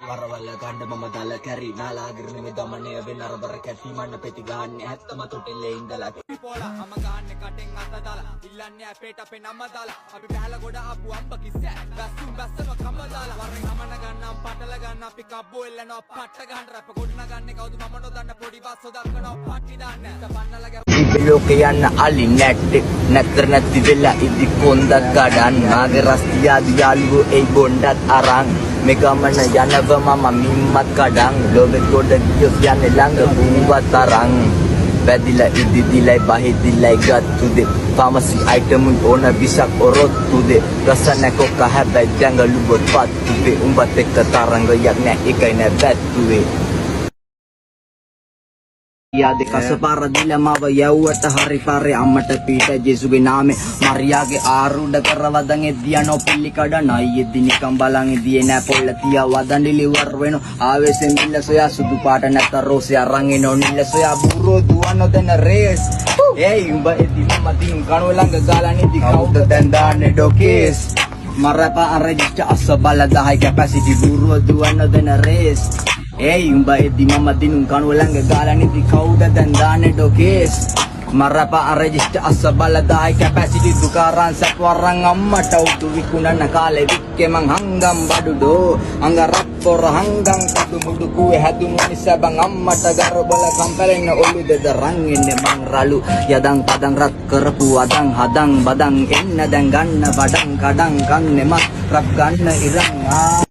වරවල්ල ගන්න මම දල කැරි නාලාගිරන මේ දමනය වෙන අරබර කැටි මන්න පෙති ගහන්නේ ඇත්තම තොටෙල්ලේ ඉඳලා පොලා මම ගහන්නේ කටෙන් අත දාලා ඉල්ලන්නේ අපේට අපේ නම දාලා අපි බෑලා ගොඩ ආපු අම්බ කිස්සෑ බැස්සුම් බැස්සම කම දාලා වරෙන් අමන ගන්නම් පටල ගන්න අපි කබ්බෝ එල්ලනවා පට්ට ගහන්න රැප ගොඩන ගන්නේ කවුද මම නොදන්න පොඩි බස්සෝ දක්කනවා පට්ටි දාන්න පන්නලා ලෝක යන්න අලි නැට්ටේ නැතර නැති වෙලා ඉදි කොන්දක් ගඩන් මාගේ රස්තියාදි යාළුවෝ ඒ බොණ්ඩත් අරන් මේ ගමන යනව මම මිම්මත් කඩන් ලොවෙ ගොඩ ගියොත් යන්නේ ළඟ බුවත් අරන් වැදිලා ඉදි දිලයි බහිදිලයි ගත්තුදේ ෆාමසි අයිටම් ඕන විසක් ඔරොත්තුදේ රසනකොක හැබැයි දැඟලු බොත් පත්තුදේ උඹත් එක්ක තරංගයක් නෑ එකයි නෑ වැත්තුවේ याद कसपार दिल माव यवट हरि पारे अम्मट पीठ जेसुगे नामे मरियागे आरूढ करवदंगे दियानो पिल्ली कඩනයි එදිනි කම්බලන් දියේ නෑ පොල්ල තියා වදන් ඩිලිවර් වෙනෝ ආවේසෙන් මිල්ල සොයා සුදු පාට නැත රෝසේ අරන් එනෝ නිල්ල සොයා බුරෝ දුවන දෙන රේස් ඒයි උඹ එදි මම දින් කණුව ළඟ ගාලා නිදි කවුද දැන් දාන්නේ ඩොකේස් මරපා අරජිට අස බල 10 කැපැසිටි බුරෝ දුවන දෙන raise Hey, umba edi mama dinung kanu langga gala niti kauda dan dane dokes marapa register asabala dai capacity dukaran satwarang amma tautu wikuna nakale wikke mang hangam badudo anga rappor hangam kadu muduku hadunu nisabang amma tagaro bala kampeleng olu dedarang enne mang ralu yadang padang rat kerpu adang hadang badang enna dan ganna badang kadang kan nemat rap ganna irang